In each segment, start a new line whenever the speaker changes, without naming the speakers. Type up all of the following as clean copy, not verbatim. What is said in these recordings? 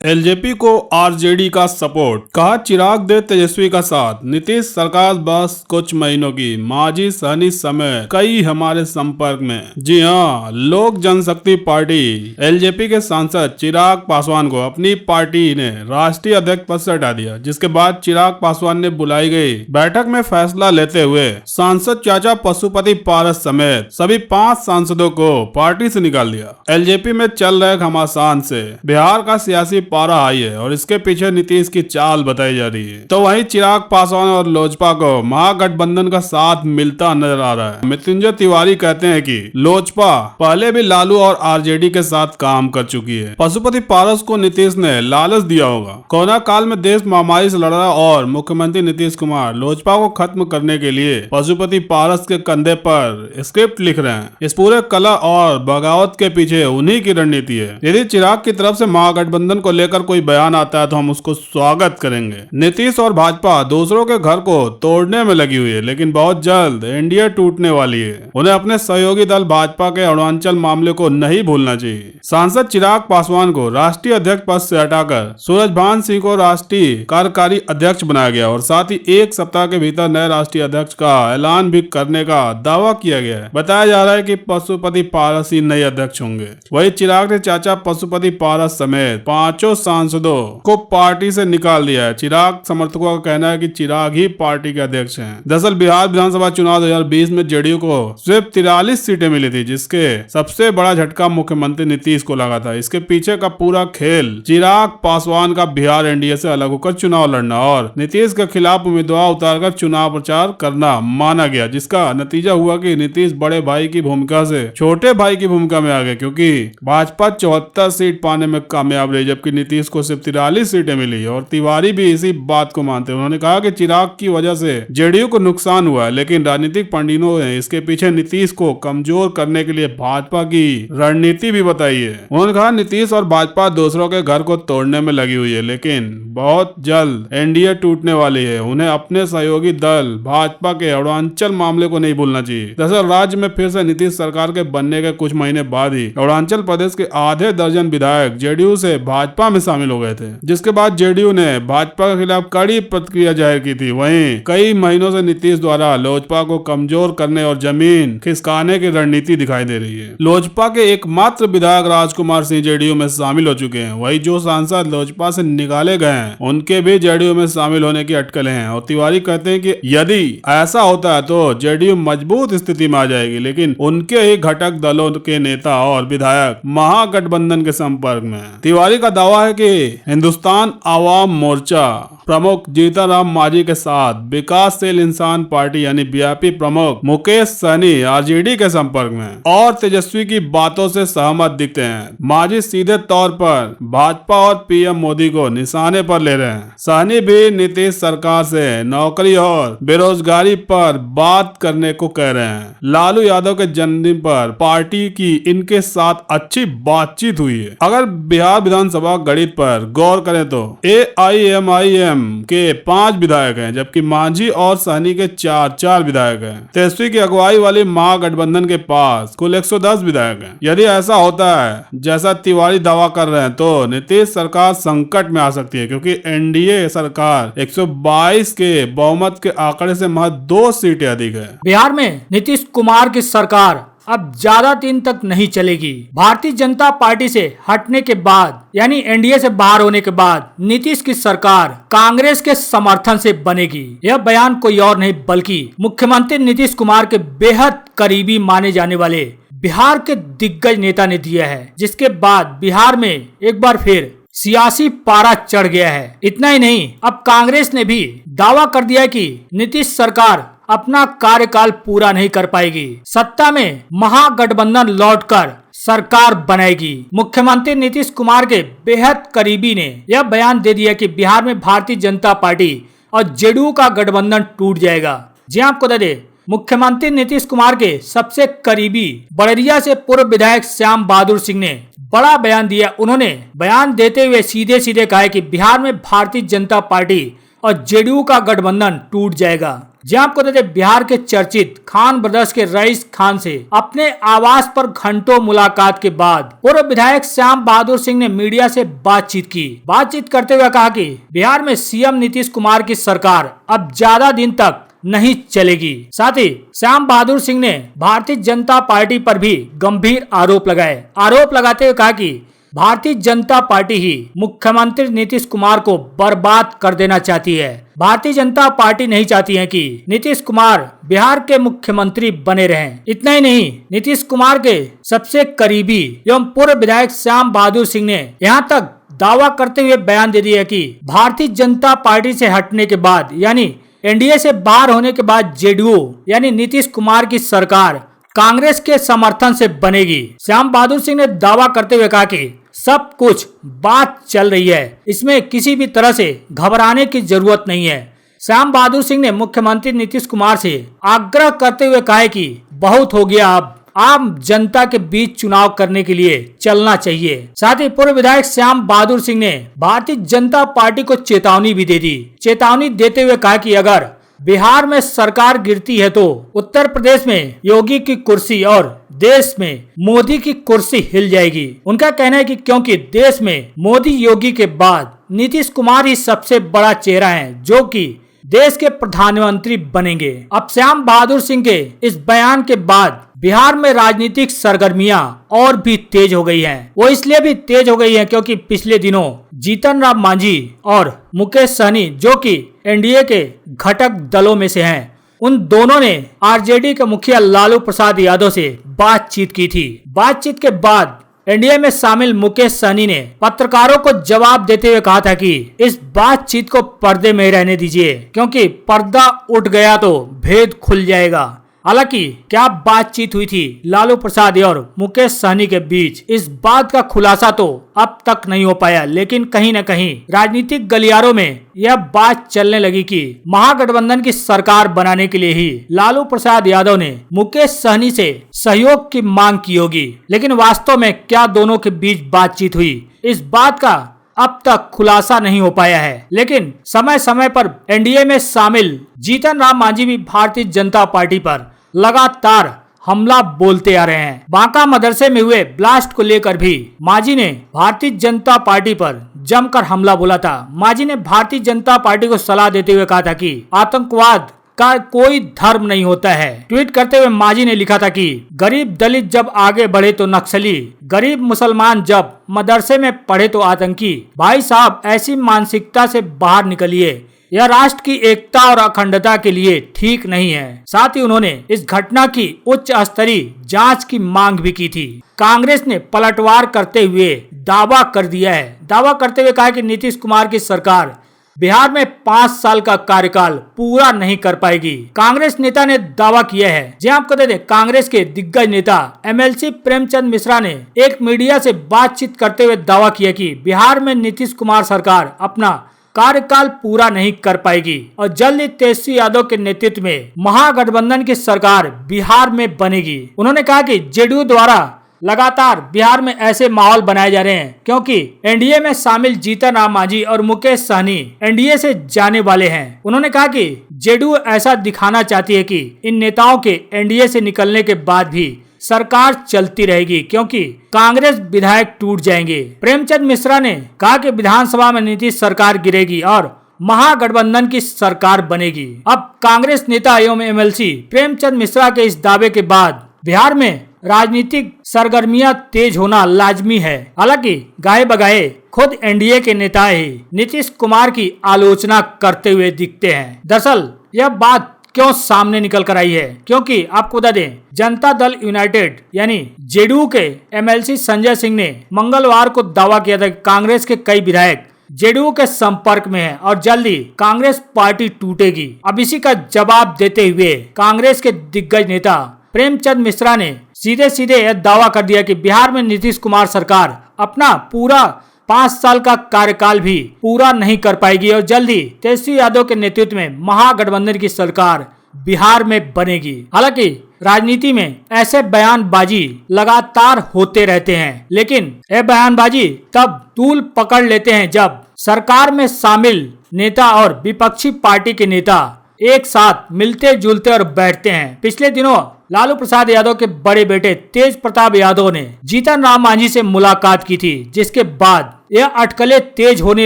LJP को RJD का support, कहा चिराग दे तेजस्वी का साथ। नीतीश सरकार बस कुछ महीनों की, मांझी सहनी समय कई हमारे संपर्क में। जी हां, लोक जनशक्ति पार्टी एलजेपी के सांसद चिराग पासवान को अपनी पार्टी ने राष्ट्रीय अध्यक्ष पद से हटा दिया, जिसके बाद चिराग पासवान ने बुलाई गई बैठक में फैसला लेते हुए सांसद चाचा पशुपति पारस समेत सभी 5 सांसदों को पार्टी से निकाल दिया। एलजेपी में चल रहे घमासान से बिहार का सियासी पारा आई है और इसके पीछे नीतीश की चाल बताई जा रही है। तो वहीं चिराग पासवान और लोजपा को महागठबंधन का साथ मिलता नजर आ रहा है। मृत्युंजय तिवारी कहते हैं कि लोजपा पहले भी लालू और आरजेडी के साथ काम कर चुकी है। पशुपति पारस को नीतीश ने लालच दिया होगा। कोरोना काल में देश महामारी से लड़ रहा और मुख्यमंत्री नीतीश कुमार लोजपा को खत्म करने के लिए पशुपति पारस के कंधे पर स्क्रिप्ट लिख रहे हैं। इस पूरे कला और बगावत के पीछे उन्हीं की रणनीति है। यदि चिराग की तरफ से महागठबंधन को लेकर कोई बयान आता है तो हम उसको स्वागत करेंगे। नीतीश और भाजपा दूसरों के घर को तोड़ने में लगी हुई है, लेकिन बहुत जल्द एनडीए टूटने वाली है। उन्हें अपने सहयोगी दल भाजपा के अरुणाचल मामले को नहीं भूलना चाहिए। सांसद चिराग पासवान को राष्ट्रीय अध्यक्ष पद से हटाकर सूरजभान सिंह को राष्ट्रीय कार्यकारी अध्यक्ष बनाया गया और साथ ही 1 सप्ताह के भीतर नए राष्ट्रीय अध्यक्ष का ऐलान भी करने का दावा किया गया है। बताया जा रहा है कि पशुपति पारस ही नए अध्यक्ष होंगे। वही चिराग ने चाचा पशुपति पारस समेत 5 सांसदों को पार्टी से निकाल दिया है। चिराग समर्थकों का कहना है कि चिराग ही पार्टी के अध्यक्ष हैं। दरअसल बिहार विधानसभा चुनाव 2020 में जेडीयू को सिर्फ 43 सीटें मिली थी, जिसके सबसे बड़ा झटका मुख्यमंत्री नीतीश को लगा था। इसके पीछे का पूरा खेल चिराग पासवान का बिहार एनडीए से अलग होकर चुनाव लड़ना और नीतीश के खिलाफ उम्मीदवार उतारकर चुनाव प्रचार करना माना गया, जिसका नतीजा हुआ कि नीतीश बड़े भाई की भूमिका से छोटे भाई की भूमिका में आ गए, क्योंकि भाजपा 74 सीट पाने में कामयाब रही जबकि नीतीश को सिर्फ 43 सीटें मिली। और तिवारी भी इसी बात को मानते हैं। उन्होंने कहा कि चिराग की वजह से जेडीयू को नुकसान हुआ है, लेकिन राजनीतिक पंडितों ने इसके पीछे नीतीश को कमजोर करने के लिए भाजपा की रणनीति भी बताई है। उन्होंने कहा नीतीश और भाजपा दूसरों के घर को तोड़ने में लगी हुई है, लेकिन बहुत जल्द एनडीए टूटने वाली है। उन्हें अपने सहयोगी दल भाजपा के अरुणाचल मामले को नहीं भूलना चाहिए। दरअसल राज्य में फिर से नीतीश सरकार के बनने के कुछ महीने बाद ही अरुणाचल प्रदेश के आधे दर्जन विधायक जेडीयू से भाजपा में शामिल हो गए थे, जिसके बाद जेडीयू ने भाजपा के खिलाफ कड़ी प्रतिक्रिया जाहिर की थी। वहीं कई महीनों से नीतीश द्वारा लोजपा को कमजोर करने और जमीन खिसकाने की रणनीति दिखाई दे रही है। लोजपा के एकमात्र विधायक राजकुमार सिंह जेडीयू में शामिल हो चुके हैं। वही जो सांसद लोजपा से निकाले गए हैं उनके भी जेडीयू में शामिल होने की अटकलें हैं। और तिवारी कहते हैं कि यदि ऐसा होता है तो जेडीयू मजबूत स्थिति में आ जाएगी, लेकिन उनके ही घटक दलों के नेता और विधायक महागठबंधन के संपर्क में। तिवारी का दावा है कि हिंदुस्तान आवाम मोर्चा प्रमुख जीतनराम मांझी के साथ विकासशील इंसान पार्टी यानी बीआरपी प्रमुख मुकेश सहनी आरजेडी के संपर्क में और तेजस्वी की बातों से सहमत दिखते हैं। मांझी सीधे तौर पर भाजपा और पीएम मोदी को निशाने पर ले रहे हैं। सहनी भी नीतीश सरकार से नौकरी और बेरोजगारी पर बात करने को कह रहे हैं। लालू यादव के जन्मदिन पर पार्टी की इनके साथ अच्छी बातचीत हुई है। अगर बिहार विधानसभा गणित पर गौर करें तो एआईएमआईएम के 5 विधायक हैं, जबकि मांझी और सहनी के 4 विधायक हैं। तेजस्वी की अगुवाई वाली महागठबंधन के पास कुल 110 विधायक हैं। यदि ऐसा होता है जैसा तिवारी दावा कर रहे हैं तो नीतीश सरकार संकट में आ सकती है, क्योंकि एनडीए सरकार 122 के बहुमत के आंकड़े से महज 2 सीटें अधिक है।
बिहार में नीतीश कुमार की सरकार अब ज्यादा दिन तक नहीं चलेगी। भारतीय जनता पार्टी से हटने के बाद यानी एनडीए से बाहर होने के बाद नीतीश की सरकार कांग्रेस के समर्थन से बनेगी। यह बयान कोई और नहीं बल्कि मुख्यमंत्री नीतीश कुमार के बेहद करीबी माने जाने वाले बिहार के दिग्गज नेता ने दिया है, जिसके बाद बिहार में एक बार फिर सियासी पारा चढ़ गया है। इतना ही नहीं, अब कांग्रेस ने भी दावा कर दिया है कि नीतीश सरकार अपना कार्यकाल पूरा नहीं कर पाएगी। सत्ता में महागठबंधन लौटकर सरकार बनाएगी। मुख्यमंत्री नीतीश कुमार के बेहद करीबी ने यह बयान दे दिया कि बिहार में भारतीय जनता पार्टी और जेडीयू का गठबंधन टूट जाएगा। जी आपको बता दें, मुख्यमंत्री नीतीश कुमार के सबसे करीबी बड़रिया से पूर्व विधायक श्याम बहादुर सिंह ने बड़ा बयान दिया। उन्होंने बयान देते हुए सीधे सीधे कहा कि बिहार में भारतीय जनता पार्टी और जेडीयू का गठबंधन टूट जाएगा। जी आपको बता दें, बिहार के चर्चित खान ब्रदर्स के रईस खान से अपने आवास पर घंटों मुलाकात के बाद पूर्व विधायक श्याम बहादुर सिंह ने मीडिया से बातचीत की। बातचीत करते हुए कहा कि बिहार में सीएम नीतीश कुमार की सरकार अब ज्यादा दिन तक नहीं चलेगी। साथ ही श्याम बहादुर सिंह ने भारतीय जनता पार्टी पर भी गंभीर आरोप लगाए। आरोप लगाते हुए कहा कि भारतीय जनता पार्टी ही मुख्यमंत्री नीतीश कुमार को बर्बाद कर देना चाहती है। भारतीय जनता पार्टी नहीं चाहती है कि नीतीश कुमार बिहार के मुख्यमंत्री बने रहें। इतना ही नहीं, नीतीश कुमार के सबसे करीबी एवं पूर्व विधायक श्याम बहादुर सिंह ने यहाँ तक दावा करते हुए बयान दे दिया कि भारतीय जनता पार्टी से हटने के बाद यानी एनडीए से बाहर होने के बाद जेडीयू यानी नीतीश कुमार की सरकार कांग्रेस के समर्थन से बनेगी। श्याम बहादुर सिंह ने दावा करते हुए कहा कि सब कुछ बात चल रही है, इसमें किसी भी तरह से घबराने की जरूरत नहीं है। श्याम बहादुर सिंह ने मुख्यमंत्री नीतीश कुमार से आग्रह करते हुए कहा है कि बहुत हो गया, अब आम जनता के बीच चुनाव करने के लिए चलना चाहिए। साथ ही पूर्व विधायक श्याम बहादुर सिंह ने भारतीय जनता पार्टी को चेतावनी भी दे दी। चेतावनी देते हुए कहा कि अगर बिहार में सरकार गिरती है तो उत्तर प्रदेश में योगी की कुर्सी और देश में मोदी की कुर्सी हिल जाएगी। उनका कहना है कि क्योंकि देश में मोदी योगी के बाद नीतीश कुमार ही सबसे बड़ा चेहरा है जो कि देश के प्रधानमंत्री बनेंगे। अब श्याम बहादुर सिंह के इस बयान के बाद बिहार में राजनीतिक सरगर्मियां और भी तेज हो गई हैं। वो इसलिए भी तेज हो गई हैं क्योंकि पिछले दिनों जीतन राम मांझी और मुकेश सहनी जो कि एनडीए के घटक दलों में से हैं, उन दोनों ने आरजेडी के मुखिया लालू प्रसाद यादव से बातचीत की थी। बातचीत के बाद एनडीए में शामिल मुकेश सहनी ने पत्रकारों को जवाब देते हुए कहा था कि इस बातचीत को पर्दे में रहने दीजिए क्योंकि पर्दा उठ गया तो भेद खुल जाएगा। हालांकि क्या बातचीत हुई थी लालू प्रसाद और मुकेश सहनी के बीच, इस बात का खुलासा तो अब तक नहीं हो पाया, लेकिन कहीं न कहीं राजनीतिक गलियारों में यह बात चलने लगी कि महागठबंधन की सरकार बनाने के लिए ही लालू प्रसाद यादव ने मुकेश सहनी से सहयोग की मांग की होगी। लेकिन वास्तव में क्या दोनों के बीच बातचीत हुई, इस बात का अब तक खुलासा नहीं हो पाया है। लेकिन समय समय पर एनडीए में शामिल जीतन राम मांझी भी भारतीय जनता पार्टी पर लगातार हमला बोलते आ रहे हैं। बांका मदरसे में हुए ब्लास्ट को लेकर भी मांझी ने भारतीय जनता पार्टी पर जमकर हमला बोला था। मांझी ने भारतीय जनता पार्टी को सलाह देते हुए कहा था कि आतंकवाद का कोई धर्म नहीं होता है। ट्वीट करते हुए मांझी ने लिखा था कि गरीब दलित जब आगे बढ़े तो नक्सली, गरीब मुसलमान जब मदरसे में पढ़े तो आतंकी। भाई साहब, ऐसी मानसिकता से बाहर निकलिए, यह राष्ट्र की एकता और अखंडता के लिए ठीक नहीं है। साथ ही उन्होंने इस घटना की उच्च स्तरीय जांच की मांग भी की थी। कांग्रेस ने पलटवार करते हुए दावा कर दिया है। दावा करते हुए कहा कि नीतीश कुमार की सरकार बिहार में 5 साल का कार्यकाल पूरा नहीं कर पाएगी। कांग्रेस नेता ने दावा किया है। जी आपको दे दें, कांग्रेस के दिग्गज नेता एमएलसी प्रेमचंद मिश्रा ने एक मीडिया से बातचीत करते हुए दावा किया कि बिहार में नीतीश कुमार सरकार अपना कार्यकाल पूरा नहीं कर पाएगी और जल्द ही तेजस्वी यादव के नेतृत्व में महागठबंधन की सरकार बिहार में बनेगी। उन्होंने कहा कि जेडीयू द्वारा लगातार बिहार में ऐसे माहौल बनाए जा रहे हैं क्योंकि एनडीए में शामिल जीतन राम मांझी और मुकेश सहनी एनडीए से जाने वाले हैं। उन्होंने कहा कि जेडीयू ऐसा दिखाना चाहती है कि इन नेताओं के एनडीए से निकलने के बाद भी सरकार चलती रहेगी क्योंकि कांग्रेस विधायक टूट जाएंगे। प्रेमचंद मिश्रा ने कहा कि विधानसभा में नीतीश सरकार गिरेगी और महागठबंधन की सरकार बनेगी। अब कांग्रेस नेता एवं एमएलसी प्रेमचंद मिश्रा के इस दावे के बाद बिहार में राजनीतिक सरगर्मियां तेज होना लाजमी है। हालांकि गाये बगाए खुद एनडीए के नेता ही नीतीश कुमार की आलोचना करते हुए दिखते हैं। दरअसल यह बात क्यों सामने निकल कर आई है, क्योंकि आपको बता दें जनता दल यूनाइटेड यानी जेडीयू के एमएलसी संजय सिंह ने मंगलवार को दावा किया था कि कांग्रेस के कई विधायक जेडीयू के संपर्क में है और जल्दी कांग्रेस पार्टी टूटेगी। अब इसी का जवाब देते हुए कांग्रेस के दिग्गज नेता प्रेमचंद मिश्रा ने सीधे सीधे यह दावा कर दिया कि बिहार में नीतीश कुमार सरकार अपना पूरा 5 साल का कार्यकाल भी पूरा नहीं कर पाएगी और जल्दी तेजस्वी यादव के नेतृत्व में महागठबंधन की सरकार बिहार में बनेगी। हालांकि राजनीति में ऐसे बयानबाजी लगातार होते रहते हैं, लेकिन यह बयानबाजी तब तूल पकड़ लेते हैं जब सरकार में शामिल नेता और विपक्षी पार्टी के नेता एक साथ मिलते जुलते और बैठते हैं। पिछले दिनों लालू प्रसाद यादव के बड़े बेटे तेज प्रताप यादव ने जीतन राम मांझी से मुलाकात की थी, जिसके बाद यह अटकलें तेज होने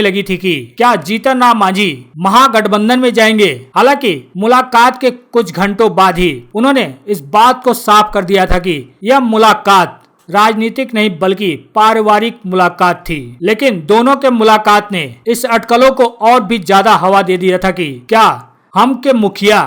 लगी थी कि क्या जीतन राम मांझी महागठबंधन में जाएंगे। हालांकि मुलाकात के कुछ घंटों बाद ही उन्होंने इस बात को साफ कर दिया था कि यह मुलाकात राजनीतिक नहीं बल्कि पारिवारिक मुलाकात थी। लेकिन दोनों के मुलाकात ने इस अटकलों को और भी ज्यादा हवा दे दिया था कि क्या हम के मुखिया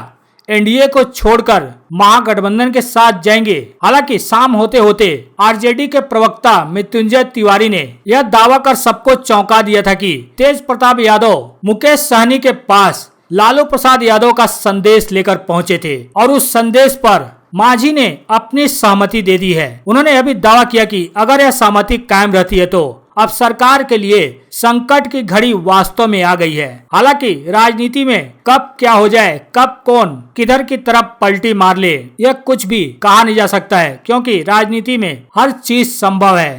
एनडीए को छोड़कर महागठबंधन के साथ जाएंगे। हालांकि शाम होते होते आरजेडी के प्रवक्ता मृत्युंजय तिवारी ने यह दावा कर सबको चौंका दिया था कि तेज प्रताप यादव मुकेश सहनी के पास लालू प्रसाद यादव का संदेश लेकर पहुंचे थे और उस संदेश पर मांझी ने अपनी सहमति दे दी है। उन्होंने यह भी दावा किया कि अगर यह सहमति कायम रहती है तो अब सरकार के लिए संकट की घड़ी वास्तव में आ गई है। हालांकि राजनीति में कब क्या हो जाए, कब कौन किधर की तरफ पलटी मार ले, यह कुछ भी कहा नहीं जा सकता है, क्योंकि राजनीति में हर चीज संभव है।